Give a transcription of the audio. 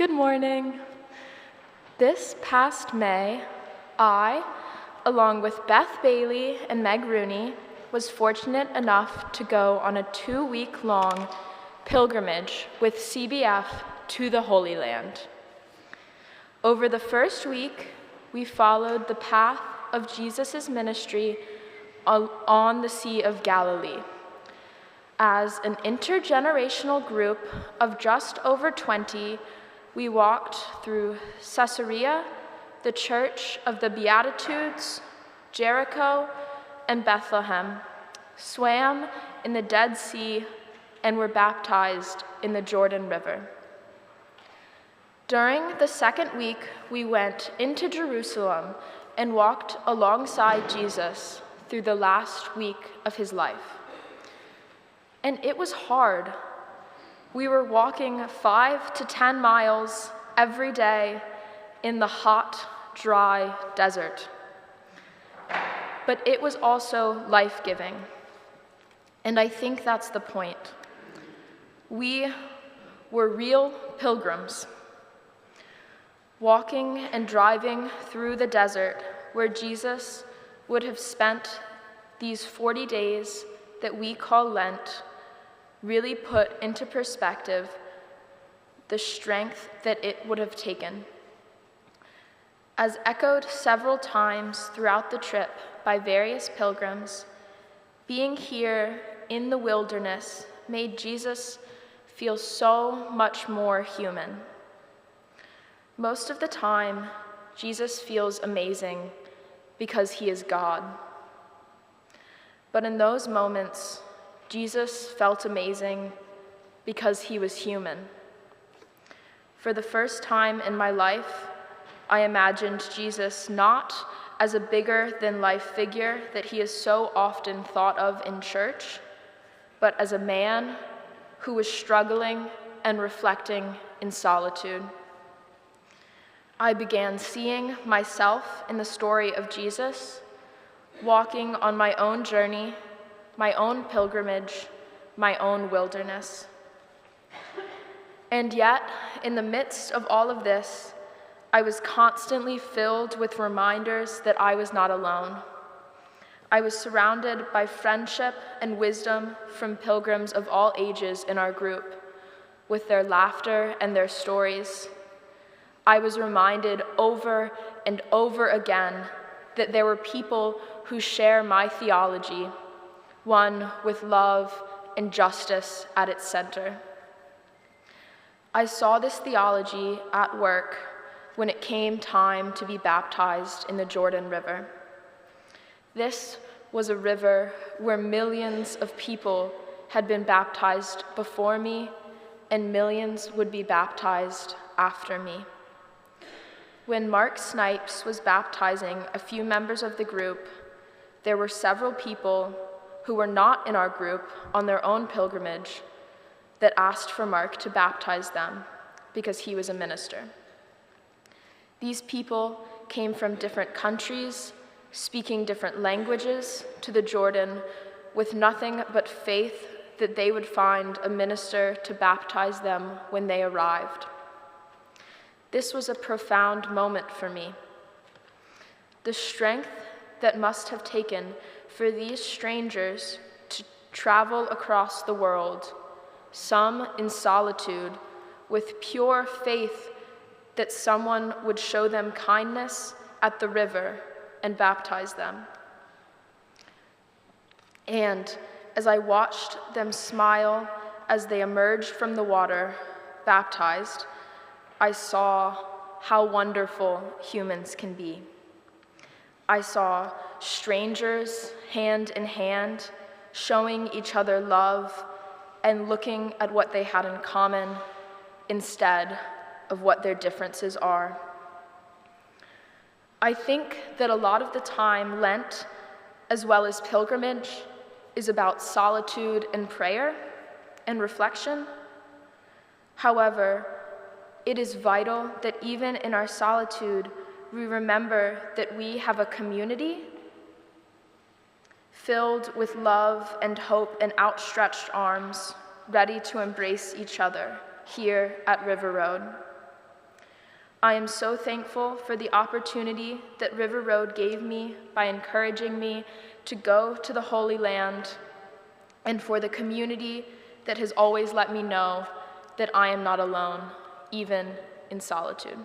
Good morning. This past May, I, along with Beth Bailey and Meg Rooney, was fortunate enough to go on a 2-week-long pilgrimage with CBF to the Holy Land. Over the first week, we followed the path of Jesus' ministry on the Sea of Galilee. As an intergenerational group of just over 20, we walked through Caesarea, the Church of the Beatitudes, Jericho, and Bethlehem, swam in the Dead Sea, and were baptized in the Jordan River. During the second week, we went into Jerusalem and walked alongside Jesus through the last week of his life. And it was hard. We were walking 5 to 10 miles every day in the hot, dry desert. But it was also life-giving. And I think that's the point. We were real pilgrims, walking and driving through the desert where Jesus would have spent these 40 days that we call Lent, really put into perspective the strength that it would have taken. As echoed several times throughout the trip by various pilgrims, being here in the wilderness made Jesus feel so much more human. Most of the time, Jesus feels amazing because he is God. But in those moments, Jesus felt amazing because he was human. For the first time in my life, I imagined Jesus not as a bigger-than-life figure that he is so often thought of in church, but as a man who was struggling and reflecting in solitude. I began seeing myself in the story of Jesus, walking on my own journey, my own pilgrimage, my own wilderness. And yet, in the midst of all of this, I was constantly filled with reminders that I was not alone. I was surrounded by friendship and wisdom from pilgrims of all ages in our group, with their laughter and their stories. I was reminded over and over again that there were people who share my theology, one with love and justice at its center. I saw this theology at work when it came time to be baptized in the Jordan River. This was a river where millions of people had been baptized before me, and millions would be baptized after me. When Mark Snipes was baptizing a few members of the group, there were several people who were not in our group on their own pilgrimage that asked for Mark to baptize them because he was a minister. These people came from different countries, speaking different languages, to the Jordan with nothing but faith that they would find a minister to baptize them when they arrived. This was a profound moment for me. The strength that must have taken for these strangers to travel across the world, some in solitude, with pure faith that someone would show them kindness at the river and baptize them. And as I watched them smile as they emerged from the water, baptized, I saw how wonderful humans can be. I saw strangers hand in hand, showing each other love and looking at what they had in common instead of what their differences are. I think that a lot of the time Lent, as well as pilgrimage, is about solitude and prayer and reflection. However, it is vital that even in our solitude, we remember that we have a community filled with love and hope and outstretched arms, ready to embrace each other here at River Road. I am so thankful for the opportunity that River Road gave me by encouraging me to go to the Holy Land, and for the community that has always let me know that I am not alone, even in solitude.